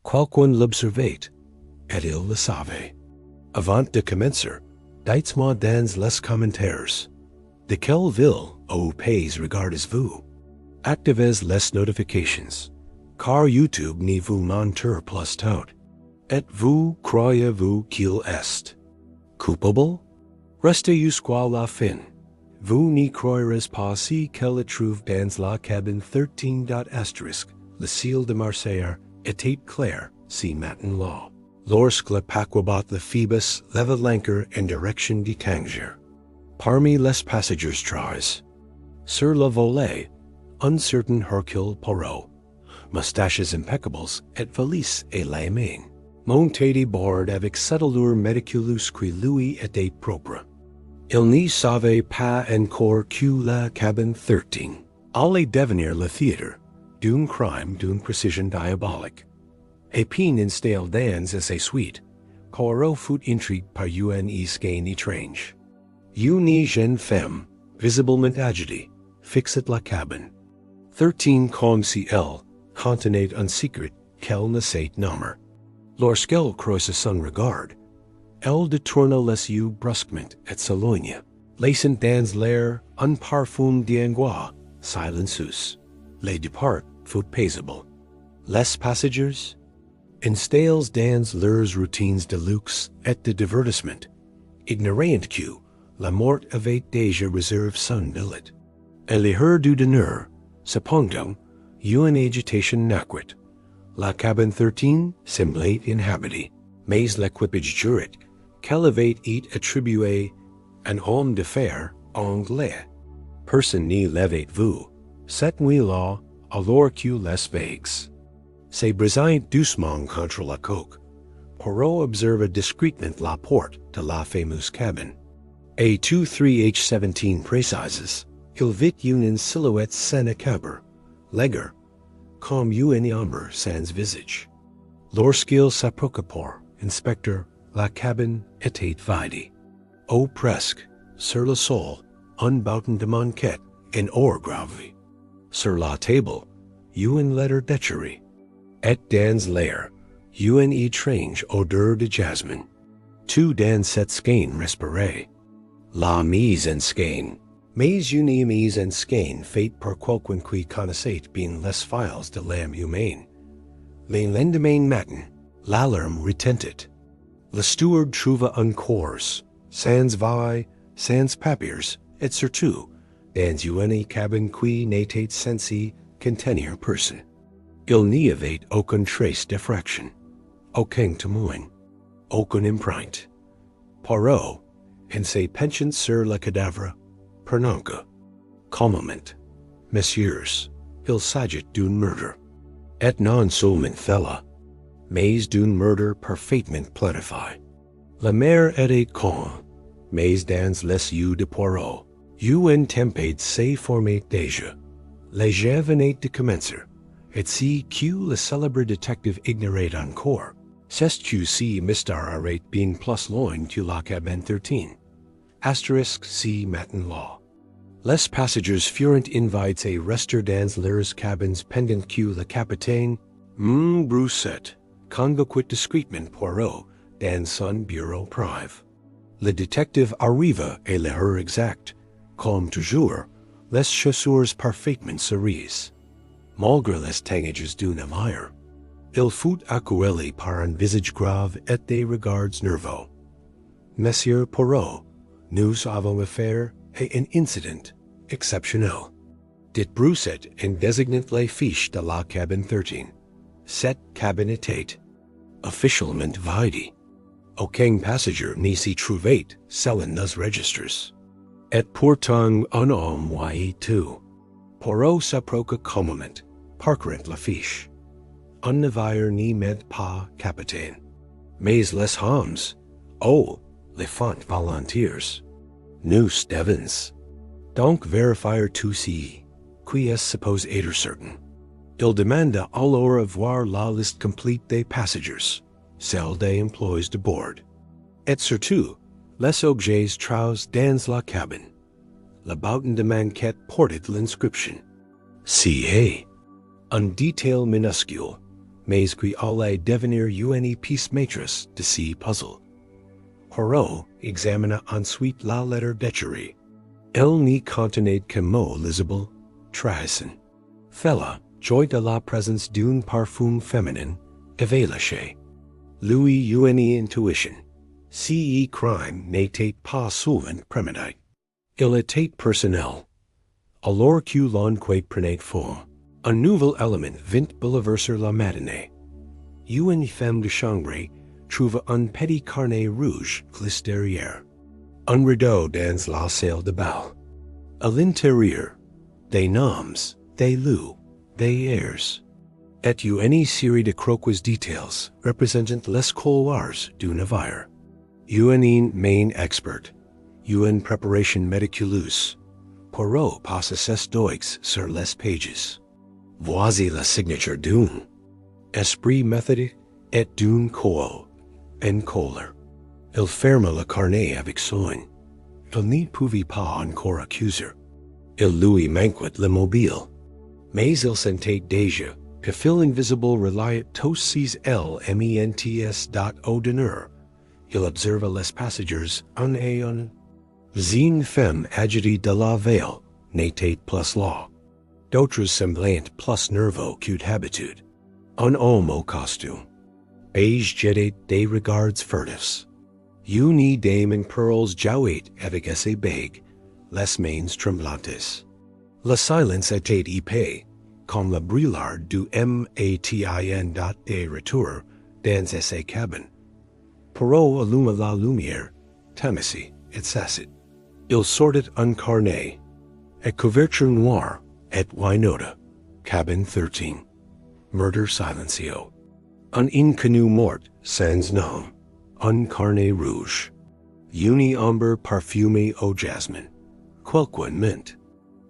Qualquun l'observate, et il le savait. Avant de commencer, dites-moi dans les commentaires. De quelle ville ou pays regardez-vous? Activez les notifications, car YouTube ne vous montre plus tout. Et vous croyez-vous qu'il est coupable? Restez jusqu'à la fin. Vous n'y croirez pas si qu'elle trouve dans la cabane 13. Le ciel de Marseille était clair si matin-là. Lorsque le paquebot de Phoebus leva l'ancre en direction de Tanger. Parmi les passagers très. Sur le volet, un certain Hercule Poirot, moustaches impeccables et valise à la main, monté de bord avec cette allure méticuleuse qui lui était propre. Il n'y savait pas encore que la cabane 13 allait devenir le théâtre d'un crime d'une précision diabolique. Et peine installé dans sa suite, Poirot fut intrigué par une skein étrange. Une jeune femme, visiblement agitée, fixait la cabane 13 comme si elle contenait un secret qu'elle ne sait nommer. Lorsqu'elle croisa son regard, elle détourna les yeux brusquement et s'éloigna, laissant dans l'air un parfum d'angoisse silencieux. Le départ fut paisible. Les passagers, installés dans leurs routines de luxe et de divertissement, ignorant que la mort avait déjà réservé son billet. Et l'heure du dîner, cependant, une agitation naquit. La cabane 13 semblait inhabitée, mais l'équipage jurait qu'elle avait été attribuée à un homme d'affaires anglais. Personne n'y l'avait vu cette nuit-là alors que les vagues se brisaient doucement contre la coque. Poirot observa discrètement la porte de la fameuse cabane. Et 23h17 précises, il vit une silhouette sans cabre, laigueur, comme une ombre sans visage. Lorsqu'il s'approcha pour inspecter, la cabane était vide. Au presque, sur le sol, un bouton de manquette en or gravé. Sur la table, une lettre d'écherie. Et dans l'air, une étrange odeur de jasmine. Tout dans cette skein respirait. La mise en scène. Mais une mise en scène faite par quelqu'un qui connaissait bien les files de l'âme humaine. Le lendemain matin, l'alarme retentit. Le steward trouva un corps, sans veille, sans papiers, et surtout, dans une cabine qui n'était censée contenir personne. Il n'y avait aucune trace d'effraction, aucun témoin, aucune empreinte. Poirot, en se penchant sur le cadavre, prononça calmement, Messieurs, il s'agit d'un meurtre, et non seulement cela, mais d'un meurtre parfaitement planifié. La mer était calme, mais dans les yeux de Poirot, une tempête s'est formée déjà. Les jeux venaient de commencer, et si que le célèbre détective ignorait encore, c'est que si mystère aurait bien plus loin que la cabane 13. Asterisk si matin-là. Les passagers furent invités à rester dans leurs cabines pendant que le capitaine, Brousset, convoquait discrètement Poirot dans son bureau privé. Le détective arriva à l'heure exacte, comme toujours, les chaussures parfaitement cerises. Malgré les ténèbres du navire, il fut accueilli par un visage grave et des regards nerveux. Monsieur Poirot, nous avons affaire à un incident exceptionnel. Dit Brousset en désignant les fiches de la cabane 13. Cette cabine était officiellement vide. Aucun passager n'y s'y trouvait selon nos registres. Et pourtant un homme voyait tout. Poirot s'approcha calmement, parcourant la fiche. Un navire n'y met pas capitaine. Mais les hommes, oh, les font volontaires. Nous devons donc vérifier tout ci, qui est supposé être certain. Il demanda alors voir la liste complète des passagers, celle des employés de bord, et surtout les objets traus dans la cabine. Le bouton de manquette portait l'inscription. C.A. Un détail minuscule, mais qui allait devenir une pièce maîtresse de ce puzzle. Poirot examina ensuite la lettre d'écrire. Elle n'y contenait que mots lisibles, trahissants. Fella, joy de la présence d'un parfum féminin, éveillé. Lui une intuition. Ce crime n'était pas souvent prémédité. Il était personnel. Alors que l'on prenait forme, un nouvel élément vint bouleverser la matinée. Une femme de chambre trouva un petit carnet rouge glisse derrière. Un rideau dans la salle de bal. À l'intérieur, des noms, des lieux, des airs. Et une série de croquis details représentant les couloirs du navire. Une main expert. Une préparation méticuleuse. Poirot passe ses doigts sur les pages. Voici la signature d'un esprit méthodique et d'une cool en colère. Il ferma le carnet avec soin. Il n'y pouvait pas encore accuser. Il lui manquait le mobile. Mais il sentait déjà que fil invisible reliait tous ses éléments au dehors. Il observa les passagers un à un. Une femme agitée de la veille n'était plus là. D'autres semblantes plus nerveux que d'habitude. Un homme au costume. Beige jetait des regards furtifs. Une dame en pearls jouait avec ses bagues, les mains tremblantes. Le silence était épais, comme le brouillard du matin de retour dans sa cabane. Poirot alluma la lumière, Tennessee, et s'assit. Il sortit un carnet, et couverture noire, et Wynota, Cabane 13. Murder silencio. Un inconnu mort sans nom. Un carnet rouge. Une ombre parfumée au jasmine. Quelqu'un mint.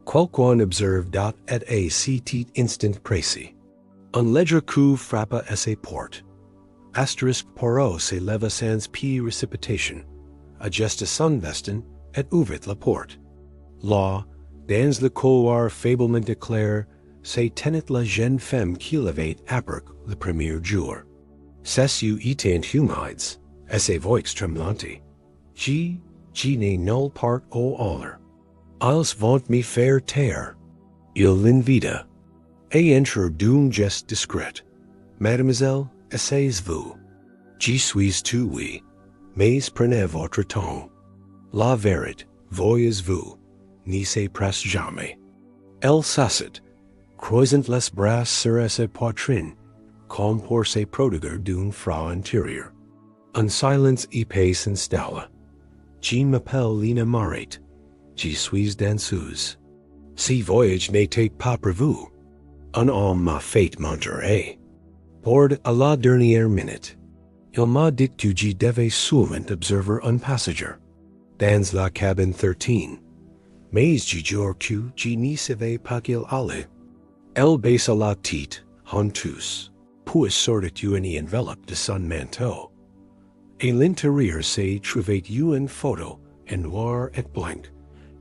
Quelqu'un observe dot et a petit instant précis. Un léger coup frappa à ses portes. Asterisk Poirot se leva sans précipitation. Adjusta son veston et ouvrit la porte. Là, dans le couloir faiblement éclairé, se tenait la jeune femme qui avait appris le premier jour. Ses yeux étaient humides, et ses voix tremblantes. Qui n'est nulle part au hall. Ils vont me faire taire. Il l'invita. Et entre d'un geste discret. Mademoiselle, asseyez-vous. Je suis tout oui, mais prenez votre temps. La vérité, voyez-vous, n'y se presse jamais. Elle s'assit, croisant les bras sur sa poitrine, comme pour se prodiguer d'un froid intérieur. Un silence épais s'installe. Je m'appelle Lina Marit. Je suis danseuse. Ce voyage n'était pas prévu. Un homme m'a fait mentir. Pour à la dernière minute, il m'a dit que je devais seulement observer un passager. Dans la cabane 13. Mais je jure que je n'y savais pas qu'il allait. Elle baissa la tête, honteuse, puis sortit une enveloppe de son manteau. Et l'intérieur se trouvait une photo en noir et blanc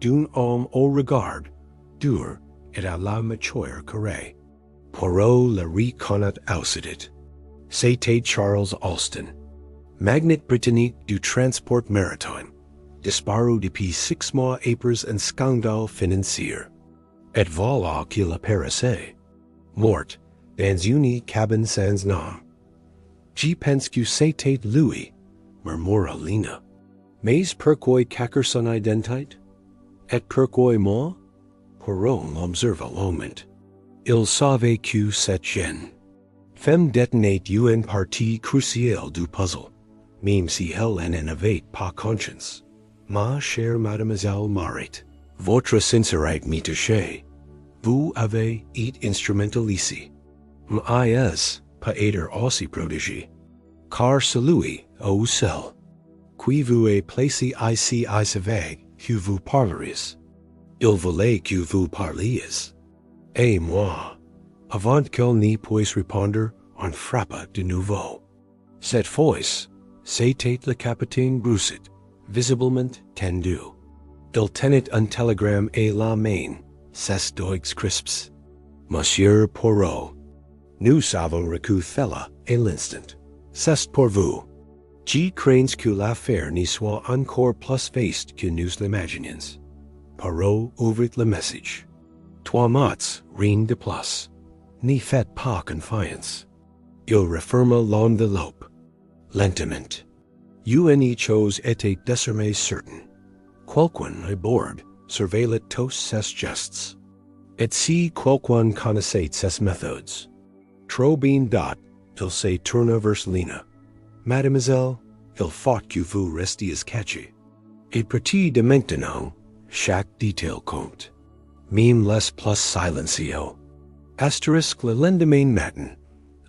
d'un homme au regard dur et à la mature carrée. Poirot le reconnut aussitôt. C'était Charles Alston, magnate britannique du transport maritime, disparu depuis 6 mois après un scandale financier. Et voilà qu'il apparaissait, mort, dans une cabane sans nom. Je pense que c'était lui, murmura Lina. Mais pourquoi cacher son identité? Et pourquoi moi? Poirot l'observa longuement. Il savait que cette jeune femme détenait une partie cruciale du puzzle, même si elle n'en avait pas conscience. Ma chère mademoiselle Marit, votre sincérité m'est touchée. Vous avez été instrumental ici. Mais pas être aussi prodigé. Car celui, au seul, qui vous est placé ici à savait que vous parleriez. Il voulait que vous parliez. Et moi, avant qu'elle n'y puisse répondre, on frappa de nouveau. Cette fois, c'était le capitaine Brousset, visiblement tendu. Il tenait un télégramme à la main, ses doigts crisps. Monsieur Poirot, Nous avons recu thella et l'instant. C'est pour vous. Je crains que l'affaire n'y soit encore plus vaste que nous l'imaginons. Poirot ouvrit le message. Trois mots, rien de plus. N'y faites pas confiance. Il referma l'enveloppe. Lentement. Une chose était désormais certaine. Quelqu'un à bord surveillait tous ses gestes. Et si quelqu'un connaissait ses méthodes. Trop bien dat, il se tourna vers Lina. Mademoiselle, il faut que vous restiez cachée. Et partir de maintenant, chaque détail compte. Même les plus silencieux. Asterisk le lendemain matin,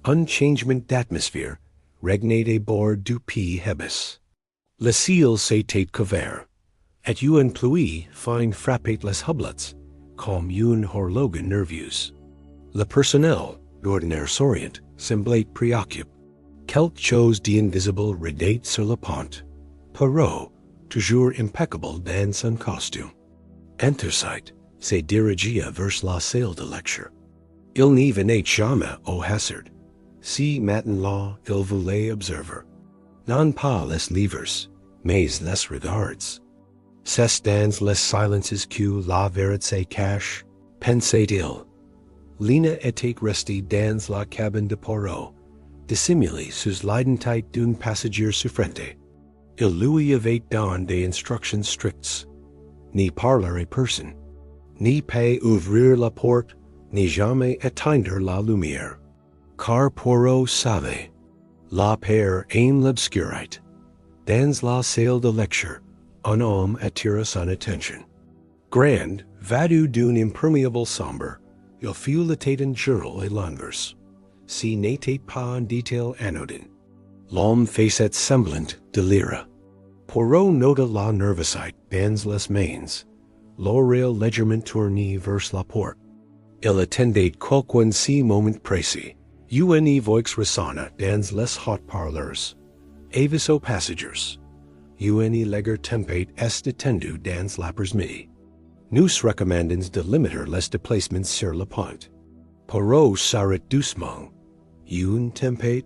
un changement d'atmosphère régnait à bord du P. Hebus. Le ciel s'était couvert, et une pluie fine frappait les hublots, comme une horloge nerveuse. Le personnel, d'ordinaire souriant, semblait préoccupé. Quelque chose d'invisible rôdait sur le pont. Poirot, toujours impeccable dans son costume. Intersight se dirigeait vers la salle de lecture. Il n'y venait jamais au hasard. Si maintenant il voulait observer. Non pas les livres, mais les regards. C'est dans les silences que la vérité cache, pensait-il. Lina était restée dans la cabine de Poirot, dissimulée sous l'identité d'un passager souffrante. Il lui avait donné des instructions strictes. Ni parler à personne, ni pas ouvrir la porte, ni jamais éteindre la lumière. Car Poirot savait, la peur aime l'obscurité. Dans la salle de lecture, un homme attira son attention. Grand, vêtu d'un imperméable sombre, il fut la tête en journal et l'envers. Si n'était pas un détail anodin. L'homme faisait semblant de lire. Poirot nota la nervosité dans les mains, l'oreille légèrement tournée vers la porte. Il attendait quelqu'un si moment précis. Une voix résonna dans les haut-parleurs. Avis aux passagers. Une légère tempête est attendue dans l'après-midi. Nous recommandons de limiter les déplacements sur le pont. Poirot s'arrête doucement. Une tempête?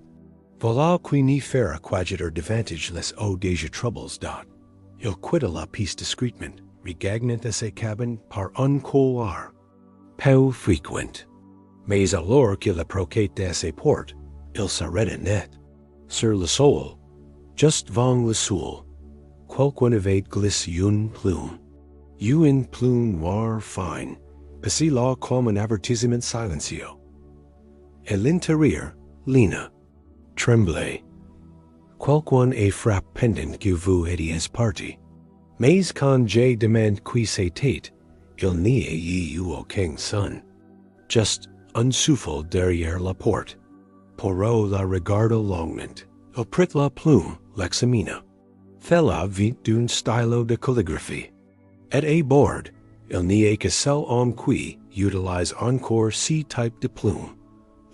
Voilà qui n'y fera qu'agiter davantage les eaux déjà troubles dot. Il quitta la piste discrètement, regagnant à sa cabine par un couloir. Peu fréquent. Mais alors qu'il approchait de ses portes, il s'arrêta net. Sur le sol, juste devant le sol, quelqu'un avait glissé une plume. Une plume noire fine, passée là comme un avertissement silencieux. À l'intérieur, Lina tremblait. Quelqu'un a frappé pendant que vous étiez parti. Mais quand je demande qui c'était, il n'y a eu aucun son. Juste un souffle derrière la porte. Poirot la regarda longuement. Il prit la plume, l'examina. Fella vit d'un stylo de calligraphie. Et à bord, il n'y a que seul homme qui utilise encore ce type de plume.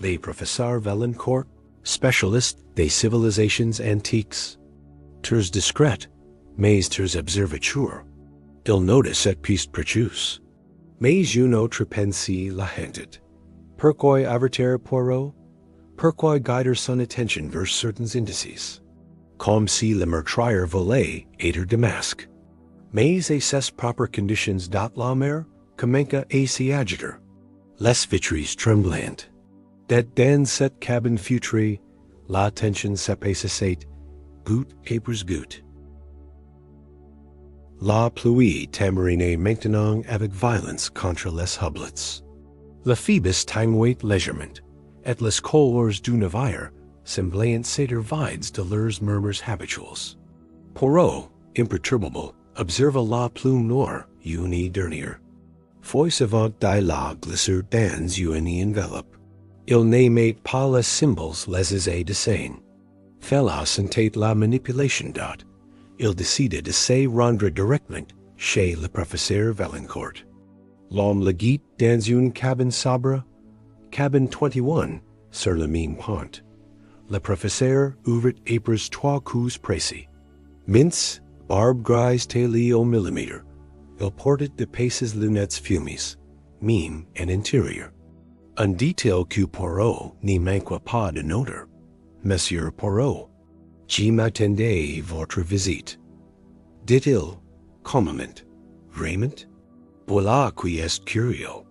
Le professeur Valencourt, spécialiste des civilisations antiques. Très discret, mais très observateur. Il nota cette piste précieuse. Mais une autre pensée la hantait. Pourquoi avertir Poirot? Pourquoi guider son attention vers certains indices? Comme si le meurtrier volait être de masque. Mais à ces propres conditions dot la mer, commença à s'y agiter. Les vitres tremblantes. Dat dans cette cabine future, la tension s'apaisait, goutte après goutte. La pluie tamourinait maintenant avec violence contre les hublots. Le phoebus timouait légèrement, et les couleurs du navire semblaient s'être vides de leurs murmures habituels. Poirot, imperturbable, observa la plume noire, une dernière. Fois avant d'ailleurs glisser dans une enveloppe. Il n'aimait pas les symboles lésés de scène. Fella sentait la manipulation dot. Il décida de se rendre directement chez le professeur Valencourt. L'homme le guide dans une cabine sobre, cabine 21, sur le même pont. Le professeur ouvrit après trois coups précis. Mince, barbe grise taillée au millimètre. Il portait de paces lunettes fumées, mime en intérieur. Un detail que Poirot n'y manqua pas de noter. Monsieur Poirot, je m'attendais votre visite. Dit-il, calmement. Vraiment? Voilà qui est curieux.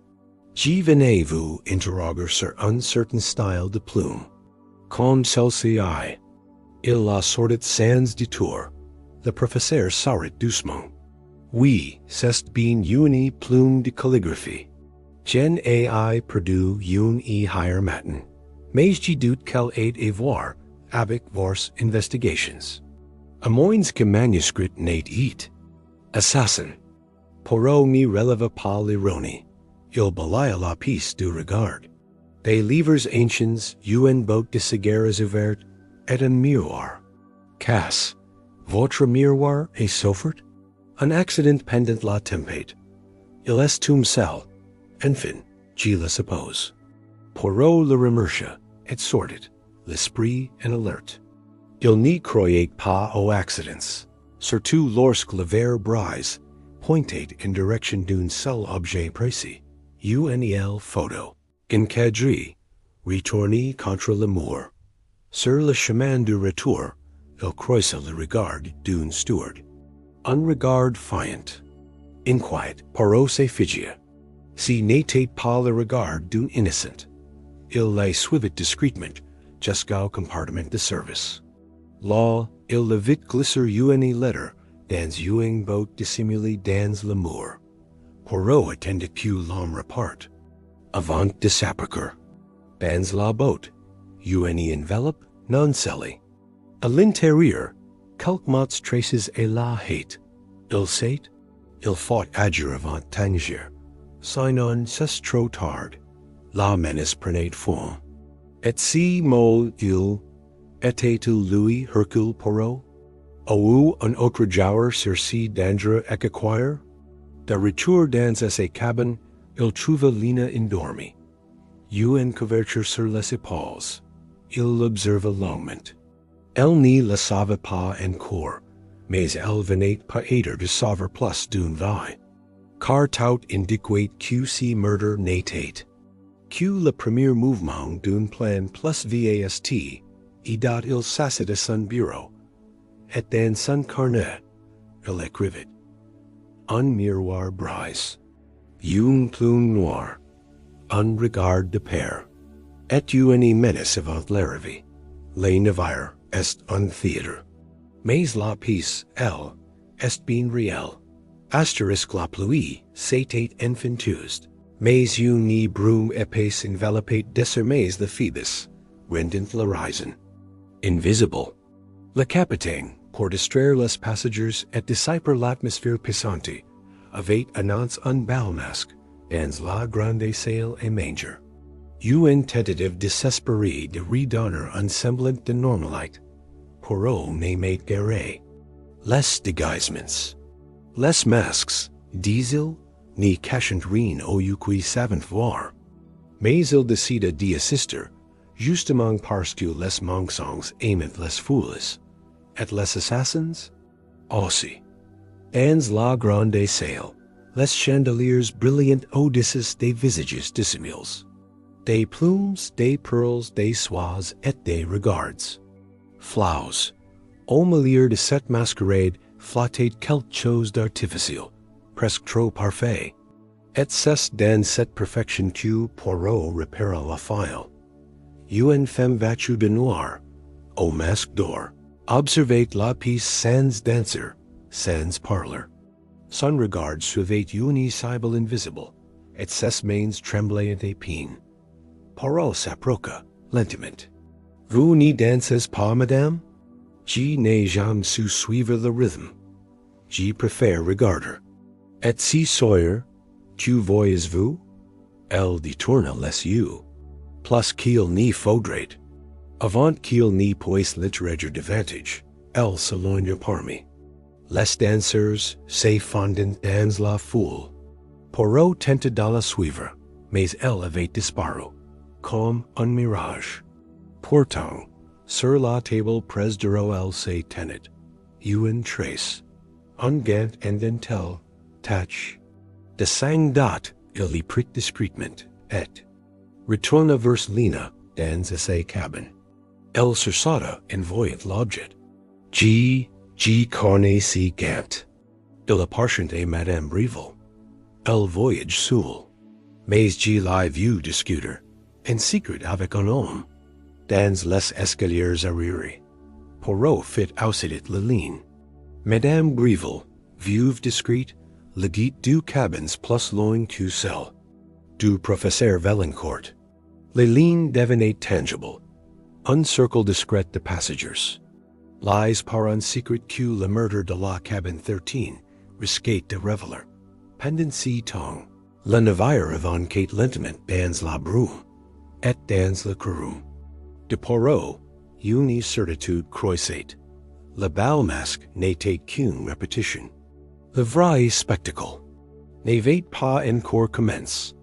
Je venais vous interroger sur un certain style de plume. Quand celle-ci, il la sortit sans détour. Le professeur s'arrête doucement. Oui, c'est bien une plume de calligraphie. J'en ai perdu une hier matin. Mais je doute qu'elle ait à voir avec vos investigations. À moins que manuscrit n'ait été. Assassin. Poirot n'y releva pas l'ironie. Il balaya la piste du regard. Des livres anciens, une botte de cigares ouvertes, et un miroir. Casse. Votre miroir est souffert? Un accident pendant la tempête. Il est tout seul. Enfin, je le suppose. Poirot le remercia, et sortit, l'esprit en alerte. Il n'y croyait pas aux accidents, surtout lorsque le verre brise pointait en direction d'un seul objet précis, une photo. Encadré, retourné contre le mur. Sur le chemin du retour, il croisa le regard d'un steward. Un regard fiant. Inquiet, Poirot se figia. Si n'était pas le regard d'un innocent, il les suivit discrètement jusqu'au compartiment de service. Là, il le vit glisser une lettre dans une botte dissimulée dans le mur. Poirot attendit que l'homme repart. Avant de s'approcher. Dans la botte, une enveloppe non scellée. À l'intérieur, quelques mots traces et la hate. Il sait, il faut agir avant tanger. Sinon, c'est trop tard. La menace prenait forme. Et si mot il était-il lui, Hercule Poirot? Ou un autre joueur sur si dangereux équateur? De retour dans sa cabane, il trouva Lina endormie. Une couverture sur les épaules. Il l'observa longuement. Elle n'y le savait pas encore, mais elle venait peut-être de savoir plus d'une veille. Car tout indiquait que si meurtre n'était que le premier mouvement d'un plan plus vast, et dont il s'assit à son bureau, et dans son carnet, il écrivit. Un miroir brise, une plume noire, un regard de père, et une menace avant l'arrivée. Les navires est un théâtre. Mais la pièce, elle, est bien réelle. Asterisk la pluie, c'était infantuse. Mais une brume épaisse enveloppait désormais le Phoebus, rendant l'horizon invisible. Le capitaine, pour distraire les passagers et dissiper l'atmosphère pesante, avait annoncé un bal masque dans la grande salle et manger. Une tentative désespérée de redonner un semblant de normalité. Poirot n'aimait guère les déguisements. Les masques, disait-il, n'y cachant rien au qui savent voir. Mais il décida d'y assister, justement parce que les mensonges aiment les foules, et les assassins aussi. Dans la grande salle, les chandeliers brillants au-dessus des visages dissimulés. Des plumes, des pearls, des soies et des regards. Flowers, au milieu de cette masquerade, flottaient quelque chose d'artificiel, presque trop parfait. Et c'est dans cette perfection que Poirot repéra la file. Une femme vêtue de noir, au masque d'or, observait la pièce sans danser, sans parler. Son regard suivait une cible invisible, et ses mains tremblaient et épines. Poirot s'approcha, lentement. Vous n'y dansez pas, madame? Je n'ai jamais su suivre le rythme. Je préfère regarder. Et si Sawyer, tu voyez-vous? Elle détourna les yeux. Plus qu'il n'y faudrait. Avant qu'il n'y puisse littérature davantage, elle s'éloigna parmi. Les danseurs se fondant dans la foule. Poirot tenta de la suivre, mais elle avait disparu, comme un mirage. Pourtant, sur la table près de elle se tenait une trace, un gant and dentelle, tache. De 5 dots, il y prit discrètement, et, Retorna vers Lina, dans essai Cabane. El sursauta envoyait l'objet. G corne si gant. De la parchente Madame Breville. El voyage soul. Mais G la vue discuter. En secret avec un homme. Dans les escaliers arriérés. Poirot fit ausidit la ligne. Madame Breville, veuve discrète, le guide du Cabans plus loin que celle du professeur Valancourt. Les lignes devenaient tangibles. Un cercle discret de passagers. Lies par un secret que le meurtre de la Cabane 13 risquait de révéler. Pendant ce temps, le navire avançait lentement dans la brume et dans le courant. De Poirot, une certitude croissait. Le bal masque n'était qu'une répétition. Le vrai spectacle n'avait pas encore commencé.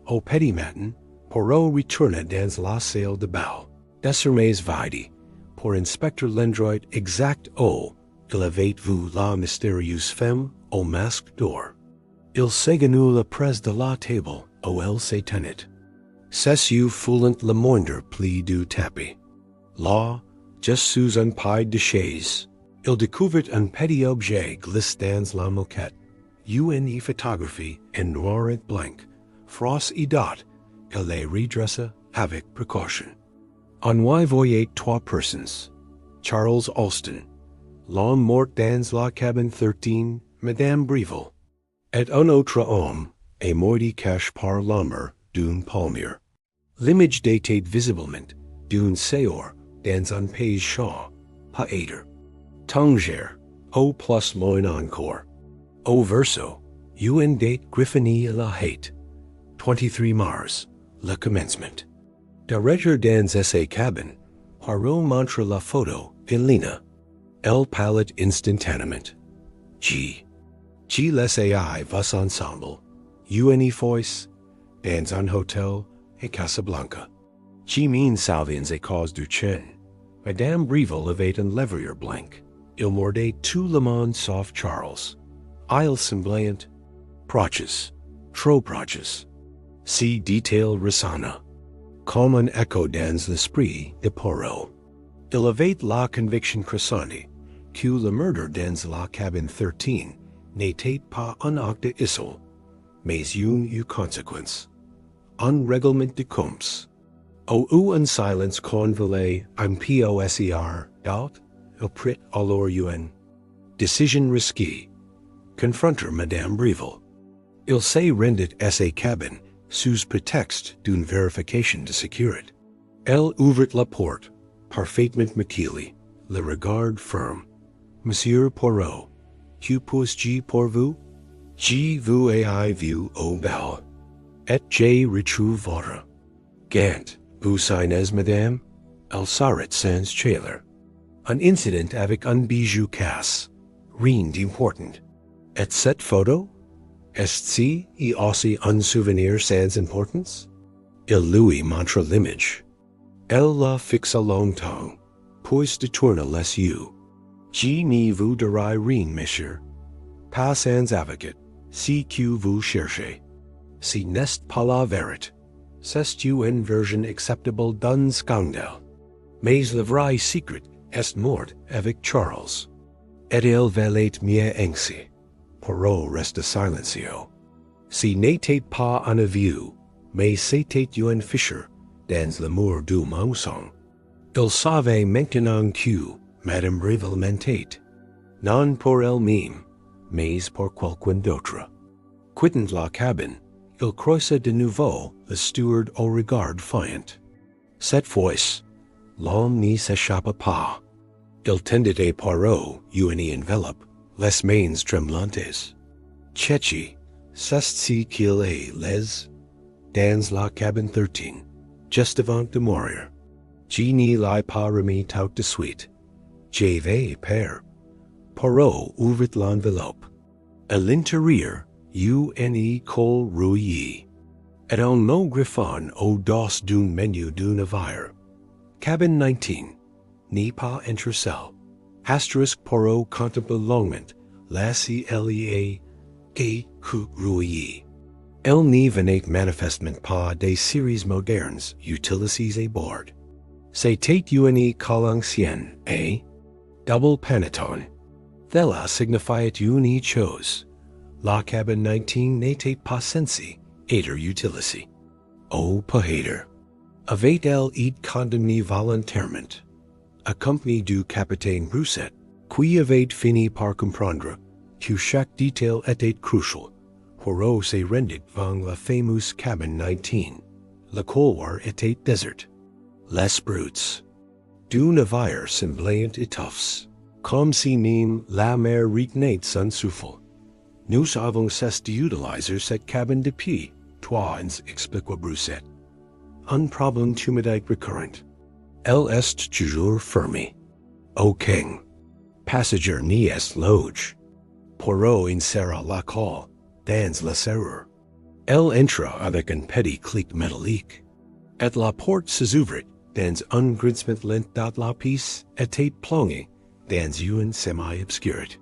Au petit matin, Poirot retourna dans la salle de bal, désormais vide, pour inspecter l'endroit exact où il avait vu la mystérieuse femme au masque d'or. Il s'éganouilla près de la table où elle se tenait. S'assit foulant le moindre pli du tapis. Là, juste sous un pied de chaise, il découvrit un petit objet glissé dans la moquette. Une photographie en noir et blanc, froisse et date, qu'il les redressa avec précaution. On y voyait trois personnes. Charles Alston, l'homme mort dans la Cabane 13, Madame Breville, et un autre homme, et mordi caché par l'ombre d'une palmière. L'image datait visiblement d'un séjour dans un pays chaud, paisible. Tanger, au plus loin encore. Au verso, une date griffonnée à la hâte. 23 mars, le commencement. De retour dans essai Cabane, Poirot montre la photo à Lina. Elle pâlit instantanément. G laissait vos ensemble. Une fois, dans un hôtel à Casablanca. G mean salviens à cause du chaîne. Madame Breville avait un lèvrier blanc. Il mordait tout le monde sauf Charles. Il semblait proches, trop proches. Si detail ressonna, comme un écho dans l'esprit de Poirot. Il avait la conviction crescente que le meurtre dans la Cabane 13 n'était pas un acte isolé, mais une conséquence. Un règlement de comptes. Ou un silence convolé un POSER doubt, il prit alors une décision risquée. Confronter Madame Breville. Il se rendit à sa cabane sous prétexte d'une vérification de sécurité. Elle ouvrit la porte, parfaitement maquillée, le regard ferme. Monsieur Poirot, que puis-je pour vous? Je vous ai vu au bal, et j'ai retrouvé votre gant. Vous signez, madame? Elle s'arrête sans trailer. Un incident avec un bijou casse, rien d'important. Et cette photo? Est-ce et aussi un souvenir sans importance? Il lui montre l'image. Elle la fixa longtemps, puis détourna les yeux. Je ne vous dirai rien, monsieur. Pas sans avocat, si que vous cherchez. Si n'est pas la vérité, c'est une version acceptable d'un scandale. Mais le vrai secret est mort avec Charles. Et il valait mieux ainsi. Poirot resta silencieux. Si n'était pas un aveu, mais c'était une fissure dans l'amour du mensonge. Il savait maintenant que Madame Breville mentait, non pour elle-même, mais pour quelqu'un d'autre. Quittant la cabane, il croisa de nouveau le steward au regard fiant. Cette fois, l'homme ne s'échappa pas. Il tendit à Poirot une enveloppe, les mains tremblantes. Chechi, c'est qu'il est les, dans la cabane 13, juste avant de mourir. Je ne l'ai pas remis tout de suite. Je vais père. Poirot ouvrit l'enveloppe. À l'intérieur, une col rouillé. Et un nom griffon au dos d'un menu du navire. Cabane 19. N'est pas entrecel. Asterisk Poirot contemple longuement la CLEA qui rouillé. El n'y venait manifestement pas des séries modernes utilisées à bord. C'était une école ancienne, double panettone. Thella signifiait une chose. La cabane 19 n'était pas censée être utilisée. Au paître. Avait-elle été condamnée volontairement? Accompagnée du capitaine Broussette, qui avait fini par comprendre que chaque détail était crucial. Poirot s'est rendu devant la fameuse cabane 19. Le couloir était désert. Les brutes du navire semblaient étoffes, comme si même la mer retenait son souffle. Nous avons cessé d'utiliser cette cabane depuis 3 ans, expliqua Broussette. Un problème d'humidité récurrent. Elle est toujours fermée. Aucun passager n'y est loge. Poirot insera la colle dans la serrure. Elle entra avec un petit clic métallique. Et la porte s'ouvrit dans un grincement lent dont la pièce était plongée dans une semi-obscurité.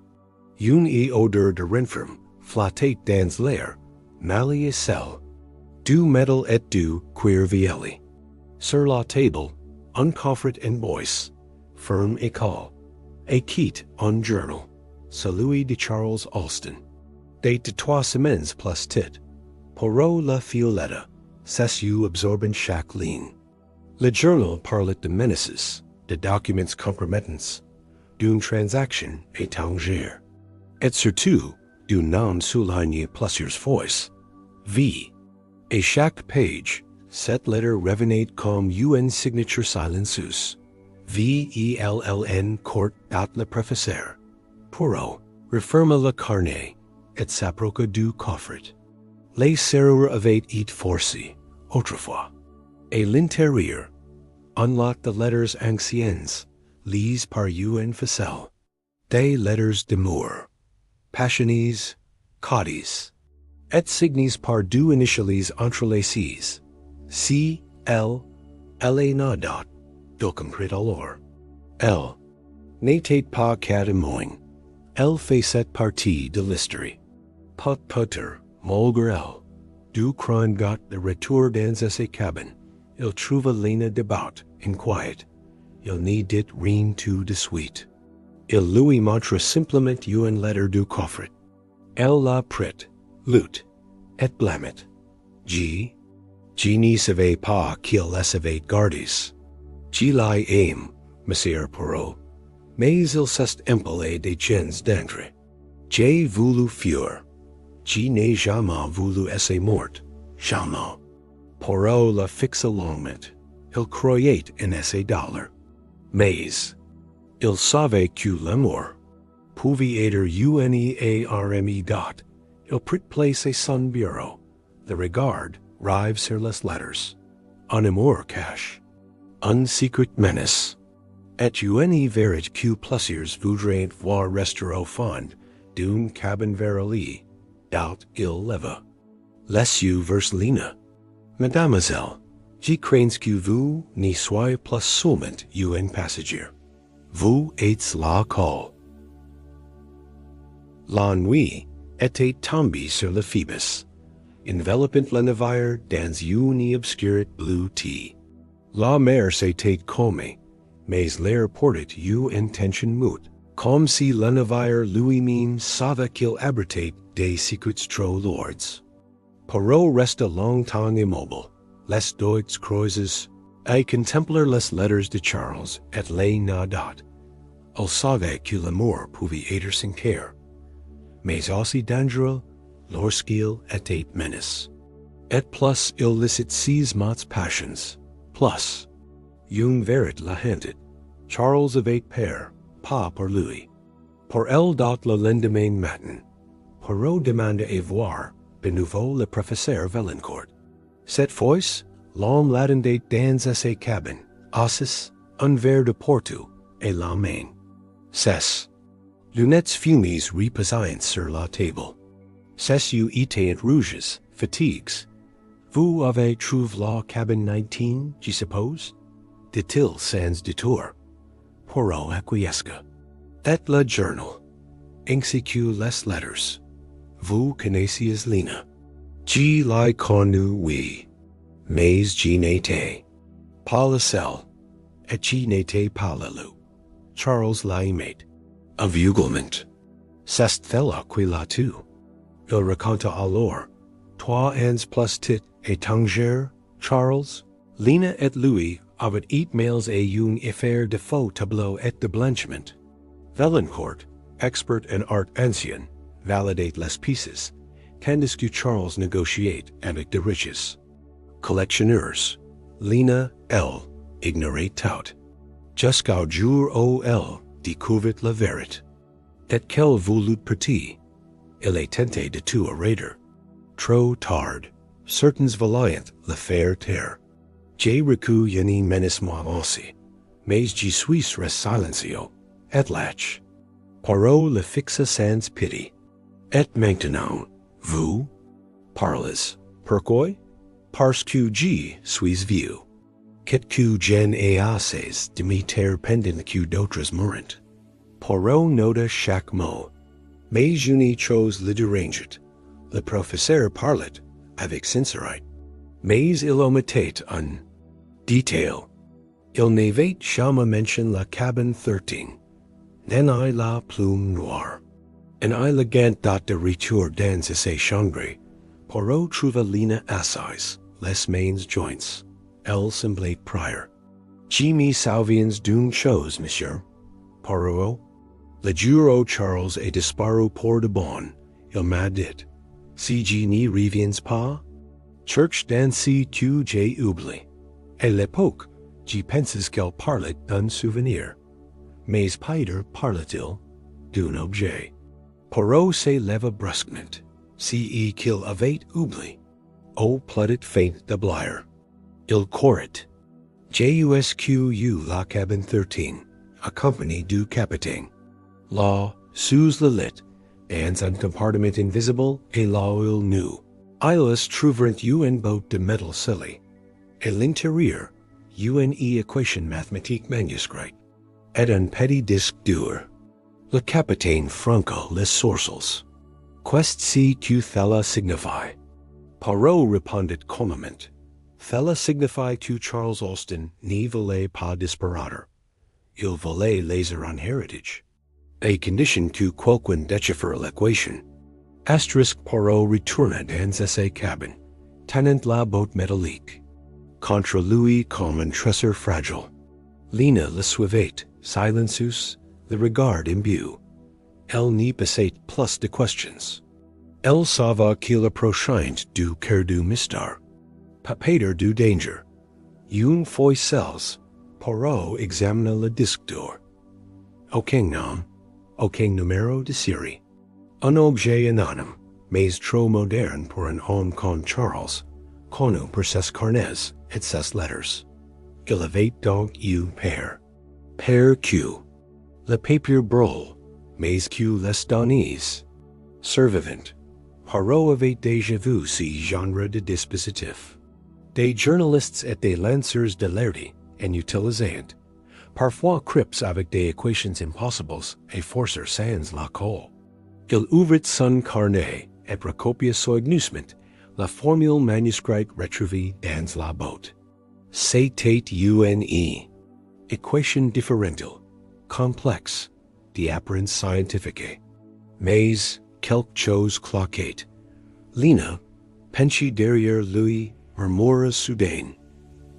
Une odeur de renferme flottait dans l'air, mêlée et sel, du métal et du cuir vieilli. Sur la table, un coffret en bois, ferme et col, et quitte un journal, celui de Charles Alston. Date de 3 semaines plus tit. Poirot la Violetta, s'assit absorbant chaque ligne. Le journal parlait de menaces, de documents compromettants, d'une transaction étrangère, et surtout d'un nom souligné plusieurs fois, V. Et chaque page, cette lettre revenait comme une signature silencieuse. VELLN court dot le professeur. Poirot referma le carnet et s'approcha du coffret. Les serrures avaient été forcées, autrefois, et l'intérieur, unlocked the letters anciennes, lises par une ficelle, des lettres d'amour, passionnées, causes, et signées par deux initiales entrelacées, C, L, L, dot, do comprit alors. L n'était pas qu'à témoin. Elle faisait partie de l'histoire. Peut-être, malgré elle, du crime got de retour dans sa cabane, il trouva Lena debout, inquiète. Il n'y dit rien tout de suite. Il lui montra simplement une lettre du coffret. Elle la prit, lut, et blâmait. G n'y savait pas qu'il les avait gardés. G l'y aime, Monsieur Poirot, mais il s'est employé des gens d'entre. J'ai voulu fuir. G n'ai jamais voulu être mort. Jamais. Poirot la fixa longuement. Il croyait en ses dollars. Mais il savait que l'amour pouvait être une dot. Il prit place à son bureau. Le regard rive sur les lettres. Un amour cache. Un secret menace. Et une vérité que plusieurs voudraient voir rester au fond d'une cabane verrouillée, dont il leva les yeux vers Lena. Mademoiselle, je crains que vous n'y soyez plus seulement une passager. Vous êtes la colle. La nuit était tombée sur le Phoebus, enveloppant le navire dans une obscurité bleue. La mer s'était calmée, mais l'air portait une intention mute, comme si le navire lui-même savait qu'il abritait des secrets trop lourds. Poirot resta longtemps immobile, les doigts croisés, et contemplait les lettres de Charles et les dot. Il savait que l'amour pouvait être sincère, mais aussi dangereux lorsqu'il était menace. Et plus il licite ses mots passions, plus une vérité la hantait. Charles avait peur, pas pour lui. Pour elle dot le lendemain matin, Poirot demanda à voir de nouveau le professeur Valancourt. Cette fois, l'homme l'attendait dans sa cabine, assis, un verre de Porto et la main. Ses lunettes fumées reposaient sur la table. Ses yeux étaient rouges, fatigues. Vous avez trouvé la cabine 19, je suppose? Dit-il sans détour. Poirot acquiesça. Et le journal, ainsi que les lettres. Vous connaissiez Lena. G lai konu we, mais g nate, policel, et g nate palalu, Charles Laimate, of Euglement, cest thella qui latu, il raconta alors, toi ans plus tit et tanger, Charles, Lina et Louis avait et mails et une affaire de faux tableau et de blanchiment. Valancourt, expert in art ancien, validate les pieces, tandis que Charles negotiate avec de riches. Collectionneurs, Lina L. ignorate tout. Jusqu'au jour où elle découvrit la vérité. Et qu'elle voulut partir, il est tenté de tout arrêter. Trop tard, certains valiant le faire taire. J'ai recu yeni menace moi aussi, mais je suis res silencio, et lach. Poirot le fixa sans pity. Et maintenant, vous, parlez, pourquoi? Parce que je suis vieux. Qu'est que j'en ai assez de me taire pendant que d'autres mourent. Poirot nota chaque mot, mais je n'y chose le déranger. Le professeur parlait avec sincérité, mais il omettait un detail. Il n'avait jamais mentionné la cabane 13, n'en la plume noire. En elegant date de retour dans ses chambres, Poirot trouva Lina assise, les mains joints. Elle semblait prier. Je me souviens d'une chose, monsieur. Poirot, le jour où Charles est disparu pour de bon, il m'a dit, si je n'y reviens pas, church dansi tu j'ai oublié. À l'époque, je pensais qu'elle parlait d'un souvenir. Mais Peter parlait-il d'un objet? Poirot se leva brusquement, si qu'il avait oublié. Au plaudit feint de Blair. Il courait. Jusqu la cabane 13, accompagné du capitaine. Là, sous le lit, dans un compartiment invisible, et là il nous. Ils trouverent une boat de métal scellé. À l'intérieur, une équation mathématique manuscrite. Et un petit disque dur. Le capitaine franca les sourcils. Quest si que thella signifie? Poirot répondit calmement. Thella signifie que Charles Austin n'y voulait pas disparaître. Il voulait laisser un héritage. A condition que quelqu'un déchiffre l'équation. Asterisk Poirot retourna dans sa cabine, tenant la botte métallique. Contre lui comme un trésor fragile. Lina le suivait, silencieuse, le regard imbu. Elle n'y passait plus de questions. Elle savait qu'il approchait du cœur du mystère. Papater du danger. Une fois seuls, Poirot examina le disque dur. Aucun nom, aucun numéro de série. Un objet anonyme, mais trop moderne pour un homme comme Charles, connu pour ses carnets et ses lettres. Il avait donc eu père. Père Q. Le papier brûle, mais que les données. Survivant. Poirot avait déjà vu ce genre de dispositif. Des journalistes et des lanceurs d'alertes en utilisant, parfois crypts avec des équations impossibles et forcer sans la colle. Il ouvrit son carnet et recopia soigneusement la formule manuscrite retrouvée dans la botte. C'était une équation différentielle, complexe, d'apparence scientifique. Mais quelque chose cloquait. Lina, penchée derrière lui, murmura soudain.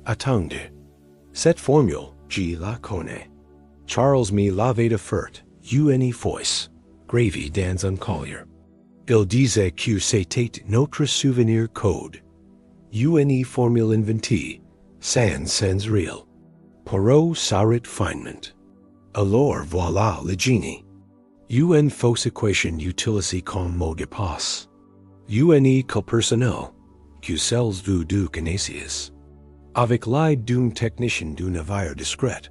Attendez. Cette formule, je la connais. Charles me l'avait offerte, une fois, gravée dans un collier. Il disait que c'était notre souvenir code. Une formule inventée, sans sens réel. Poirot s'arrête finement. Alors voilà le génie. Une fausse équation utilisée comme mot de passe. Une que personnel, que celles du connaisses. Avec l'aide d'un technicien du navire discret,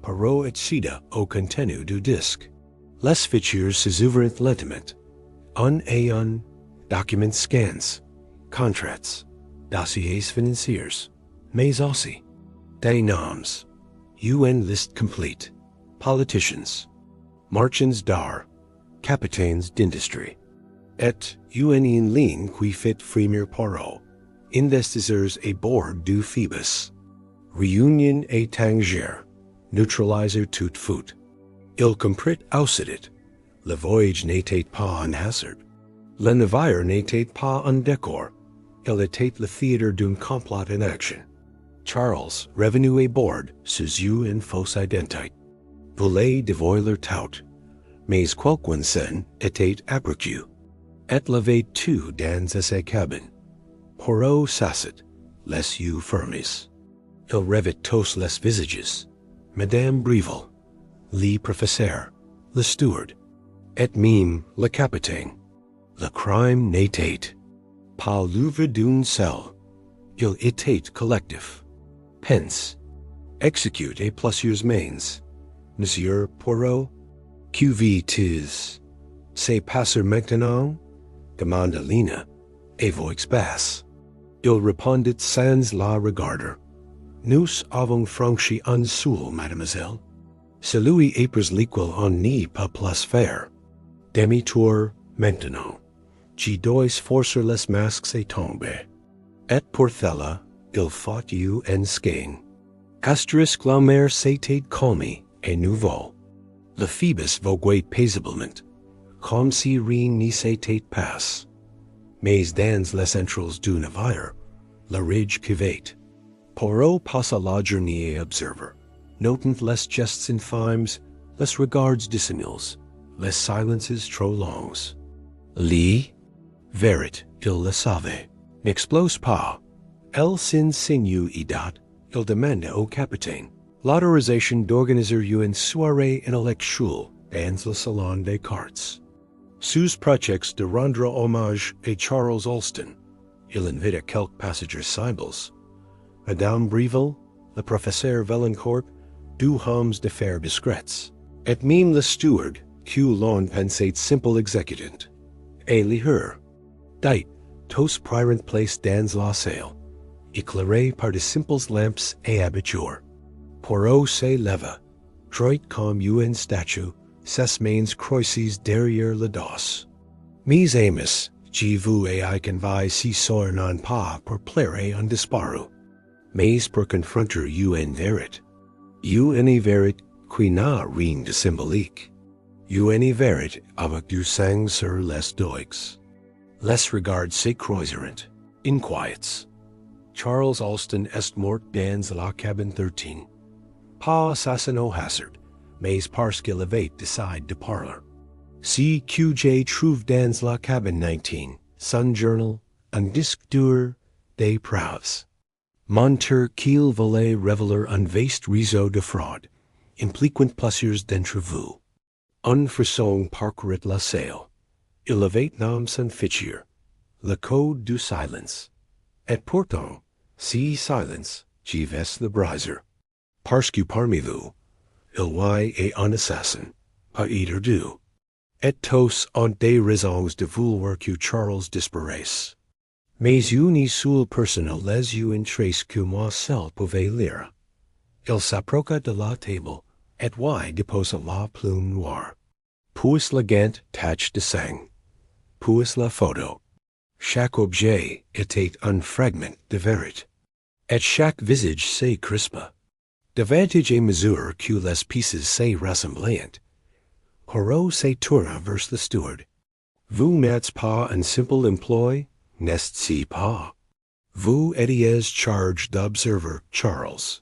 Poirot accéda au contenu du disque. Les features s'ouvrent lentement. Un et un, documents scans, contrats, dossiers financiers, mais aussi des noms, une liste complète, politicians, marchands d'art, capitaines d'industrie. Et un in ligne qui fit fremir Poirot, investisseurs et bord du Phoebus. Reunion et Tangier, neutraliser tout foot. Il comprit ausidit, le voyage n'était pas un hasard. Le navire n'était pas un décor, il était le théâtre d'un complot in action. Charles, revenu à bord, sous une fausse identité. Voulait dévoiler tout, mais quelqu'un sen était aperçu. Et l'avait tout dans sa cabine. Poirot s'assit, les yeux fermes. Il revit tous les visages. Madame Breville, le professeur, le steward, et même le capitaine. Le crime n'était pas l'œuvre d'un seul, il était collectif. Hence, execute plusieurs mains. Monsieur Poirot, que vit-il? C'est passer maintenant? Demanda Lina, et voix basse. Il répondit sans la regarder. Nous avons franchi un seul, mademoiselle. Celui épres l'équal en n'est pas plus faire. Demi-tour maintenant. Je dois forcer les masques et tomber. Et pour cela, il faut you en skein. Asterisk la mer s'était calme et nouveau. Le Phoebus voguait paisiblement, comme si rien n'y s'était passé. Mais dans les entrailles du navire, la rage cuvait. Poirot passa la journée à observer, notant les gestes infâmes, les regards dissimulés, les silences trop longs. Li, verit, il le savait, n'explose pas. Elle s'insinue idat, il demande au capitaine l'autorisation d'organiser une soirée intellectuelle dans le salon des cartes. Sous prétexte de rendre hommage à Charles Alston, il invita quelques passagers cibles. Madame Breville, le professeur Valancourt, deux hommes d'affaires discrets, et même le steward, que l'on pensait simple exécutant, et lieur. Dit, tous prirent place dans la salle, éclairés par de simples lamps et abattoirs. Poirot se leva, droit comme une statue, ses mains croisées derrière le dos. Mes amis, je vous ai convié si soir non pas pour plaire à un disparu, mais pour confronter une vérité. Une vérité qui n'a rien de symbolique. Une vérité avec du sang sur les doigts. Les regards se croiseront, inquiets. Charles Alston est mort dans la cabine 13. Pas assassin au hasard, mais parce qu'il avait décidé de parler. Si que j'ai trouvé dans la cabine 19, son journal, un disque dur, des preuves. Monteur qu'il voulait révéler un vaste réseau de fraude, impliquant plusieurs d'entre vous. Un frisson parcourait la salle. Il avait nommé son fichier, le code du silence. Et pourtant, si silence, j'y vais le briser. Parce que parmi vous, il y a un assassin, pas either deux. Et tous ont des raisons de vouloir que Charles disparaisse. Mais une seule personne les une trace que moi seul pouvais lire. Il s'approcha de la table, et y déposa la plume noire. Puis la gant tache de sang. Puis la photo. Chaque objet était un fragment de vérité. Et chaque visage se crispa. Davantage à mesure que les pieces se rassemblaient, Poirot se tourna vers le steward. Vous n'êtes pas un simple emploi, n'est-ce pas? Vous étiez chargé d'observer Charles.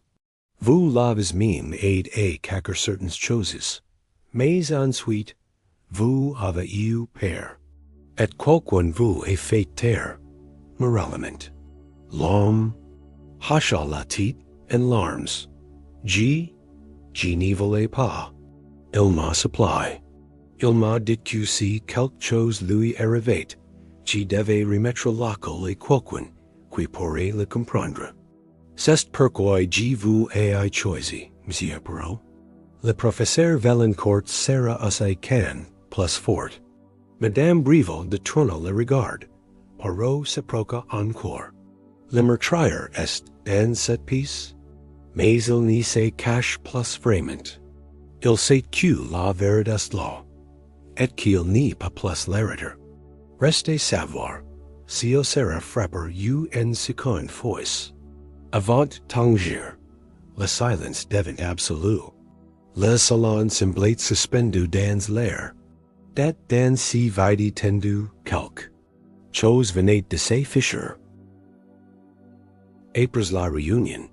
Vous l'avez même aidé à quelque certaines choses, mais ensuite, vous avez eu peur. Et quelqu'un vous a fait taire, moralement. L'homme hacha la tête en larmes. Je n'y voulais pas. Il m'a supplie. Il m'a dit que si quelque chose lui arrivait, je devais remettre l'accle à quelqu'un qui pourrait le comprendre. C'est pourquoi je vous ai choisi, Monsieur Poirot. Le professeur Valancourt serra à sa canne plus fort. Madame Breville détourna le regard. Poirot s'approcha encore. Le meurtrier est dans cette pièce, mais il n'y se cache plus vraiment. Il sait que la vérité est là, et qu'il n'y pas plus l'erreur. Restez savoir, si au sera frapper en seconde fois. Avant tangir, le silence devint absolu. Le salon semblait suspendu dans l'air. Dat dans si vide tendu quelque chose venait de ses fissures. Après la réunion,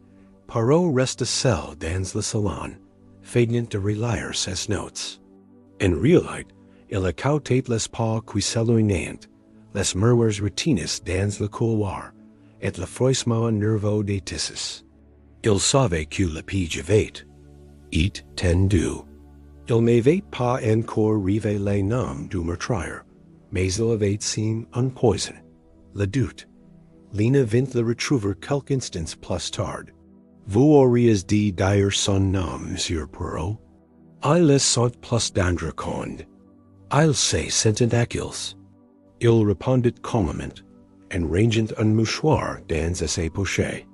Poirot resta seul dans le salon, feignant de relire ses notes. En réalité, il écoutait les pas qui s'éloignaient, les murmures routines dans le couloir, et le froissement nerveux des tissus. Il savait que le pied avait été tendu. Il n'avait pas encore révélé le nom du meurtrier, mais il avait seen un poison, le doute. Lina vint le retrouver quelques instants plus tard. Vous auriez dit dire son nom, Monsieur Poirot. Il le sent plus d'andreconde. Il sait sentent-ils. Il répondit calmement, en rangeant un mouchoir dans ses poches.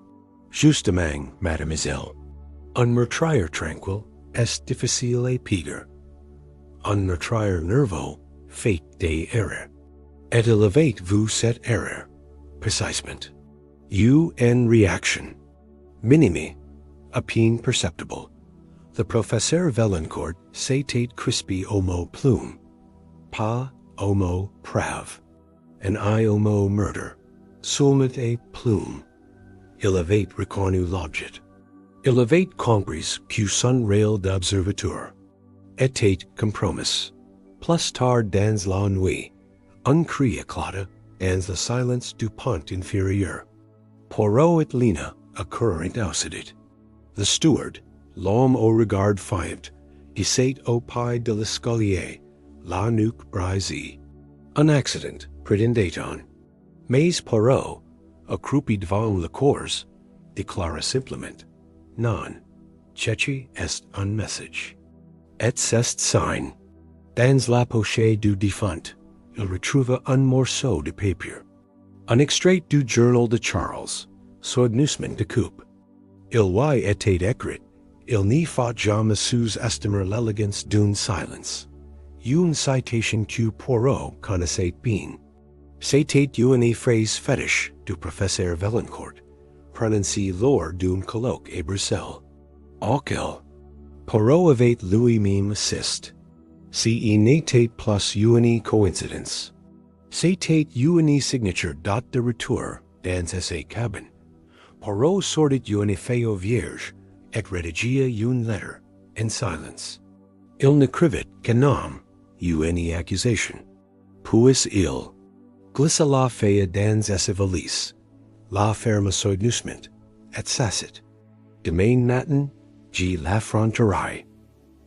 Justement, mademoiselle, un meurtrier tranquille est difficile à piger. Un meurtrier nerveux fait des erreurs. Et il avait vu cette erreur, précisément. En réaction. Minime, à peine perceptible. Le professeur Valancourt s'était crispé au mot plume, pas au mot preuve, and I au mot murder, seulement et plume. Il avait reconnu l'objet. Il avait compris que son rail d'observateur était compromis. Plus tard dans la nuit, un cri éclata dans le silence du pont inférieur. Poirot et Lina accoururent aussitôt. Le steward, l'homme au regard faillant, essayait au pied de l'escalier, la nuque brisée. Un accident, prétendait-on. Mais Poirot, accroupi devant le corps, déclara simplement, non, ceci est un message. Et c'est signe. Dans la poche du défunt, il retrouva un morceau de papier. Un extrait du journal de Charles, sournoisement de coupe. Il y était écrit, il n'y faut jamais sous-estimer l'élégance d'un silence. Une citation que Poirot connaissait bien. C'était une phrase fétiche du professeur Valancourt, prononcée lors d'un colloque à Bruxelles. Auquel Poirot avait lui-même assisté. Si n'était plus une coïncidence. C'était une signature date de retour dans sa cabane. Poirot sortit une feuille vierge et rédigia une lettre en silence. Il n'écrivit qu'un nom, une accusation. Puis il glissa la feuille dans sa valise, la ferma soigneusement, et s'assit. Demain matin, je l'affronterai.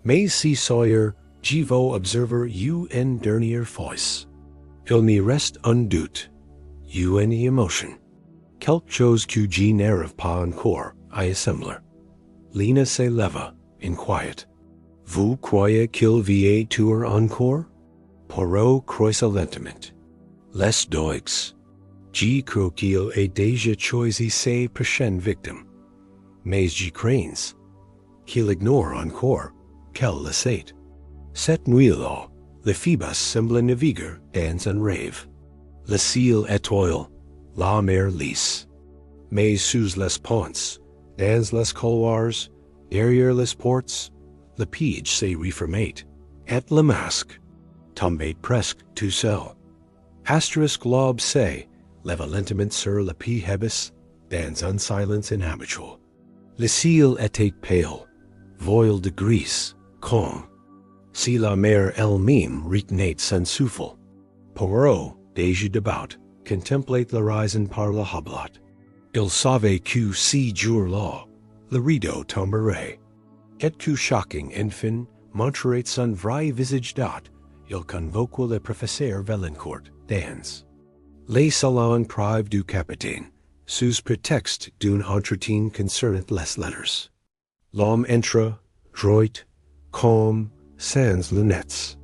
Mais si Sawyer, je veux observer une dernière fois. Il me reste un doute, une émotion. Quelque chose que je n'arrive pas encore à assembler. Lina se leva, inquiète. Vous croyez qu'il vieille tuer encore? Poirot croisa lentement. Les doigts. Je crois qu'il ait déjà choisi ses prochaines victimes. Mais je crains qu'il ignore encore qu'elle le sait. Cette nuit-là, le Phoebus semble naviguer dans un rêve. Le ciel étoile, la mer lisse. Mais sous les ponts, dans les couloirs, derrière les portes, le piège s'est refermé, et le masque tombait presque tout seul. Asterisk l'aube s'est leva lentement sur le pihebus dans un silence inhabituel. Le ciel était pâle, voile de gris, calme. Si la mer elle-même retenait son souffle, Poirot, déjà debout, contemplait l'horizon par la hobelote. Il savait que si jour-là, le rideau tomberait, et que shocking enfin montrerait son vrai visage date, il convoqua le professeur Valancourt dans les salons privés du capitaine, sous prétexte d'un entretien concernant les lettres. L'homme entra, droit, calme, sans lunettes.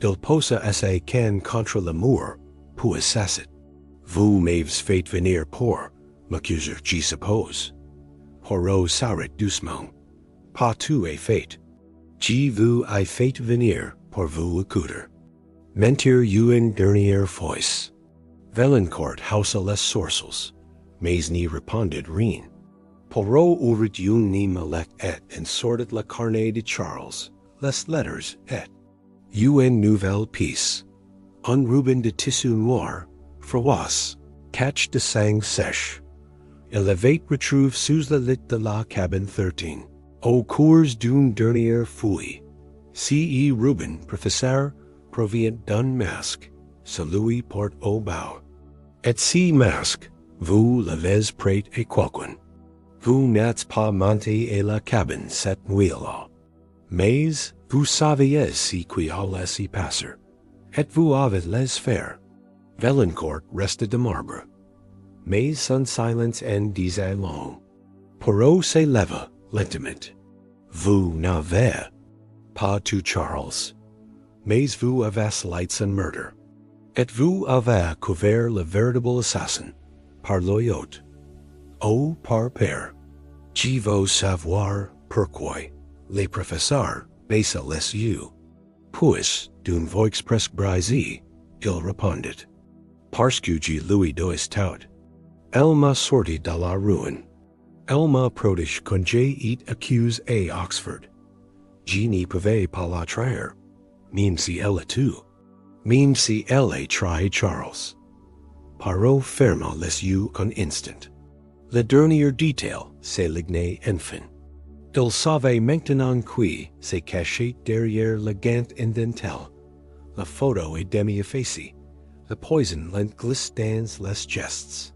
Il posa sa canne contre le mur, puis s'assit. Vous m'avez fait venir pour m'accuser, je suppose. Poirot s'arrête doucement. Pas tout est fait. Je vous ai fait venir pour vous accuser. mentir un dernier fois. Valancourt hausa les sourcils, mais n'y répondit rien. Poirot ouvrit une ni malek et insorted la carnet de Charles, les letters et une nouvelle pièce. Un ruban de tissu noir, froisse, catch de sang sèche. Il avait retrouvé sous la lit de la cabane 13, au cours d'une dernière fouille. C.E. Rubin, professeur, provient d'un masque, celui porte au bas. Et si masque, vous l'avez prêt et quelqu'un. Vous n'êtes pas monté à la cabane cette nuit-là. Mais, vous saviez si qui allait s'y passer. Et vous avez les faire. Valancourt restait de marbre. Mais son silence en disait long. Poirot se leva lentement. Vous n'avez pas tout Charles. Mais vous avez lights and murder. Et vous avez couvert le véritable assassin, par l'oeil. Oh, par père. Je veux savoir pourquoi les professeurs baissent les yeux. Puis, d'une voix presque brisée, il répondit. Parce que je lui dois tout. Elle m'a sorti de la ruine. Elle m'a protégé quand j'ai été accusé à Oxford. Je n'y pouvais pas la trahir, même si elle a tout. Même si elle a trahi Charles. Poirot ferma les yeux un instant. Le dernier détail, c'est l'ignay enfin. Il savait maintenant qui se cachait derrière le gant indentel. La photo est demi-effacée. Le poison lent glisse dans les gestes.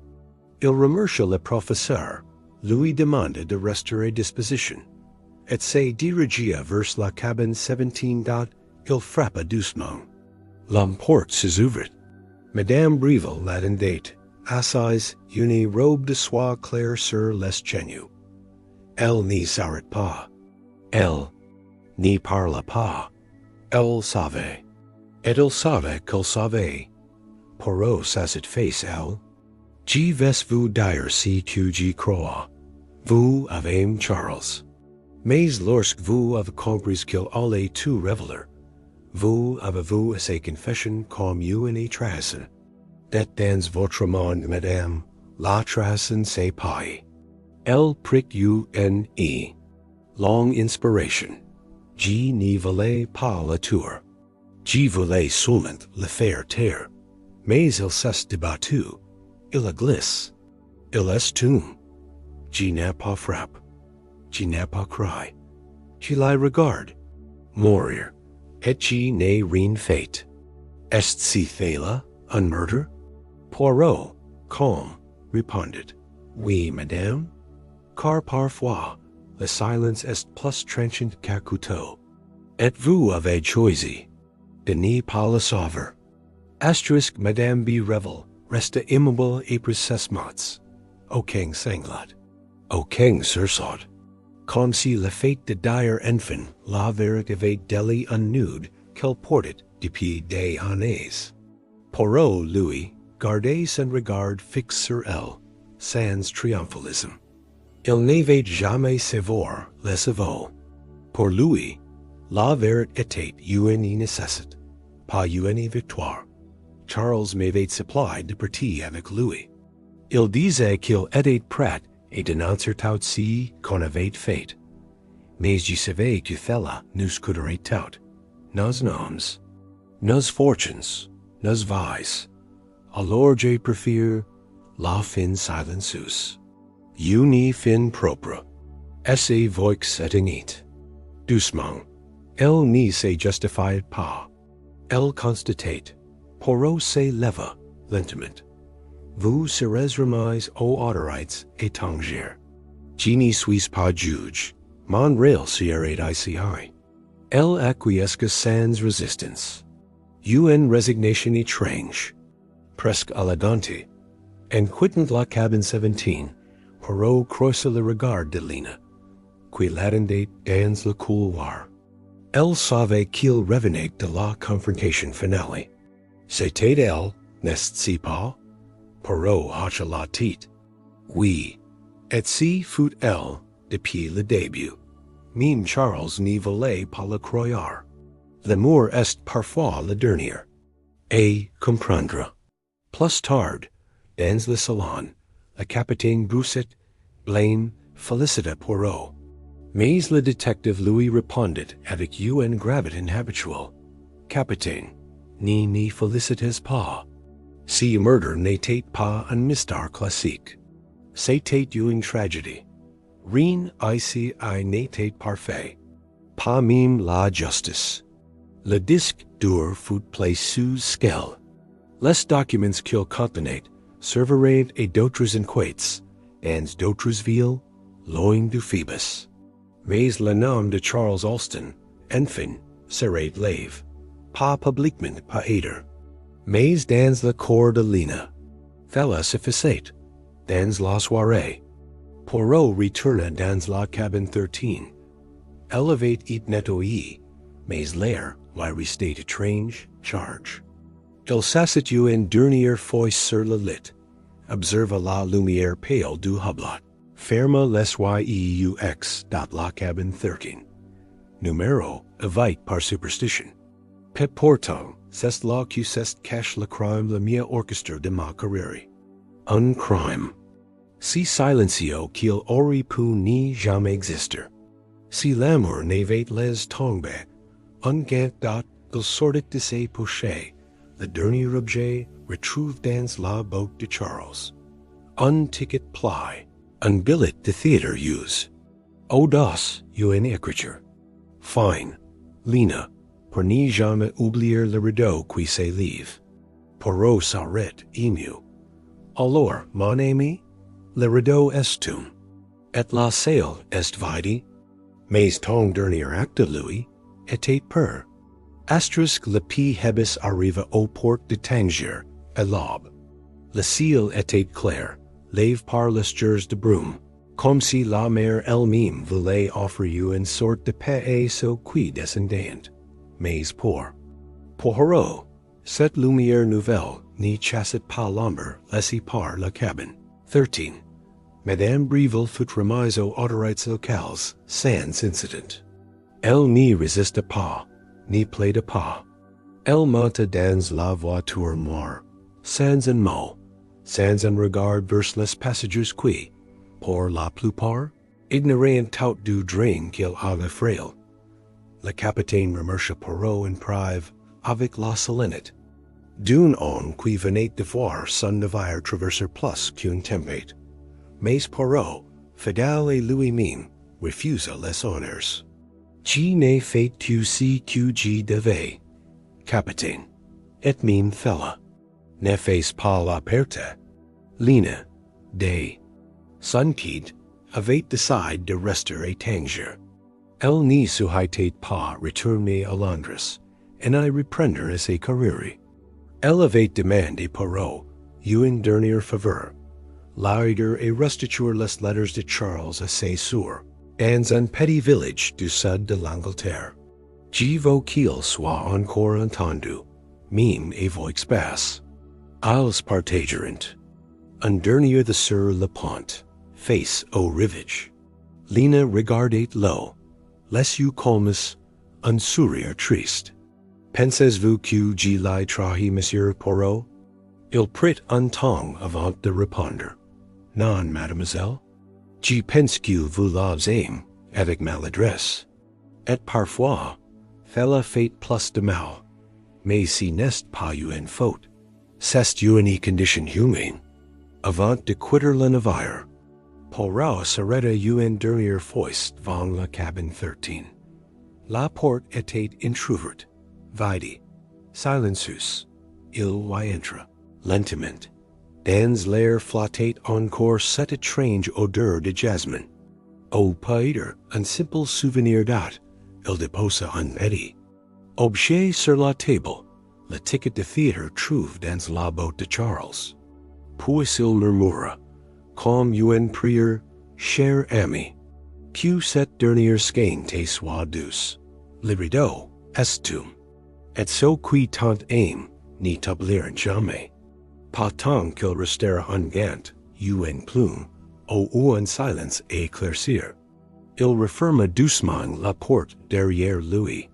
Il remercia le professeur, lui demanda de rester à disposition, et se dirigia vers la cabane 17 dont il frappa doucement. L'emporte s'ouvrit. Madame Breville l'attendait, assise, une robe de soie claire sur les genoux. Elle n'y s'arrête pas. Elle n'y parla pas. Elle savait. Et elle savait qu'elle savait. Poirot s'assit face elle. Je vais vous dire si que j'y crois. Vous avez Charles. Mais lorsque vous avez compris qu'il allait tout révéler, vous avez-vous ses confessions comme une trahison. Det dans votre monde, madame, la trahison c'est pas. Elle prick une long inspiration. Je n'y voulais pas la tour. Je voulais seulement le faire taire. Mais il s'est débattu. Il a glisse. Il est tombe. Je n'ai pas frappe. Je n'ai pas cry. Je la regarde. Mourir. Et je n'ai rien fait. Est si fait là un murder? Poirot, calme, répondit. Oui, madame. Car parfois, le silence est plus tranchant qu'un couteau. Et vous avez choisi de n'y pas le savoir. Asterisk Madame B. Revel resta immobile après ses mots. Aucun sanglat. Aucun sursaut. Comme si le fait de dire enfin la vérité avait délai un nude qu'elle portait depuis des années. Poirot, lui, gardait son regard fixe sur elle, sans triomphalisme. Il n'avait jamais savoir les aveux. Pour lui, la vérité était une nécessité, pas une victoire. Charles m'avait supplié de partie avec lui. Il disait qu'il était prêt à dénoncer tout ce qu'on avait fait. Mais je savais que cela nous coûterait tout. Nos noms, nos fortunes, nos vies. Alors je préfère la fin silencieuse. Une fin propre. Esse voix éteignite. Doucement. Elle n'y se justifiait pas. Elle constatait. Poirot se leva lentement. Vous serez remis aux autorités étrangères. Je n'y suis pas juge. Mon rôle serait ici. Elle acquiesça sans résistance. Une résignation étrange. Presque à la dente. En quittant la cabane 17, Poirot croisa le regard de Lina, qui l'attendait dans le couloir. Elle savait qu'il revenait de la confrontation finale. C'était elle, n'est-ce pas? Poirot hocha la tête. Oui, et si fut elle depuis le début. Même Charles n'y voulait pas le croire. L'amour est parfois le dernier. A. Comprendre. Plus tard, dans le salon, le capitaine Brousset, blâme, félicita Poirot. Mais le détective Louis répondit avec une gravité habituelle. Capitaine, ne félicites pas. Si murder n'était pas un mystère classique. C'était une tragédie. Rien ici n'était parfait. Pas même la justice. Le disque dur fut placé sous scelle. Les documents qu'il contenait servirent à d'autres enquêtes, et d'autres villes, loin du Phoebus. Mais le nom de Charles Alston, enfin, serait lève, pas publiquement païtre. Mais dans le corps de Lina, fella sufficit, dans la soirée. Poirot retourna dans la cabane 13. Elevate it nettoyé, mais l'air lui restait étrange, charge. Il s'assit une dernière fois sur le lit, observa la lumière pale du hublot, ferma les yeux dans la cabane 13. Numéro évite par superstition. Pet pourtant, c'est là que c'est cache le crime le mien orchestre de ma carrière. Un crime. Si silencio qu'il aurait pu ni jamais exister. Si l'amour n'avait les tombé, un gant dot qu'il sortit de ses poches, le dernier objet retrouvé dans la botte de Charles. Un ticket ply, un billet de theatre use. Audace, une écriture. Fine, Lina, pour ni jamais oublier le rideau qui s'élève. Poirot s'arrête, ému. Alors, mon ami, le rideau est tombé. Et la salle est vide. Mais ton dernier acte, Louis, était pur. Asterisk le P. Hebus arriva aux portes de Tangier, à l'aube. Le ciel était clair, lave par les jours de brume, comme si la mer elle-même voulait offrir une sorte de paix so qui descendant. Mais pour Poirot, cette lumière nouvelle n'y chassait pas l'ombre laissée par la cabane. 13. Madame Breville fut remise aux autorités locales sans incident. Elle n'y résista pas, n'y plaida pas. Elle monta dans la voiture noire, sans un mot, sans un regard vers les passagers qui, pour la plupart, ignoraient tout du drain qu'il avait frail. Le capitaine remercia Poirot en prive avec la solennité d'un homme qui venait de voir son navire traverser plus qu'une tempête. Mais Poirot, fidèle à lui-même, refusa les honneurs. Qui ne fait-tu si que je devais, capitaine? Et même fella. Ne fais pas la perte. Lina, de son kid, avait décidé de rester à Tangier. Elle n'y souhaitait pas retourner à Londres, et à reprendre ses carrières. Elle avait demandé Poirot une dernière faveur, l'aider à restituer les lettres de Charles à ses soeurs, dans un petit village du sud de l'Angleterre. Je veux qu'il soit encore entendu, même à voix basse. Ils partageront. Un dernier de sur le pont, face au rivage. Lina regardait l'eau, les yeux calmes, un sourire triste. Pensez-vous que je l'ai trahi, Monsieur Poirot? Il prit un temps avant de répondre. Non, mademoiselle. Je pense que vous l'avez avec maladresse. Et parfois, fella fait plus de mal. Mais si n'est pas une faute, c'est une condition humaine. Avant de quitter le navire, Poirot s'arrêta une dernière fois devant la cabane 13. La porte était entr'ouverte, vide, silencieuse. Il y entra, lentement. Dans l'air flottait encore cette étrange odeur de jasmine. Au païtre, un simple souvenir date, il déposa un petit objet sur la table, le ticket de theatre trouvé dans la botte de Charles. Puis il murmura, comme une prière, cher ami, que cette dernière skein te soit douce. Le rideau est tombé, et ce qui tant aime n'y t'oublieront jamais. Pas tant qu'il restera un gant, une plume, ou un silence à éclaircir. Il referma doucement la porte derrière lui.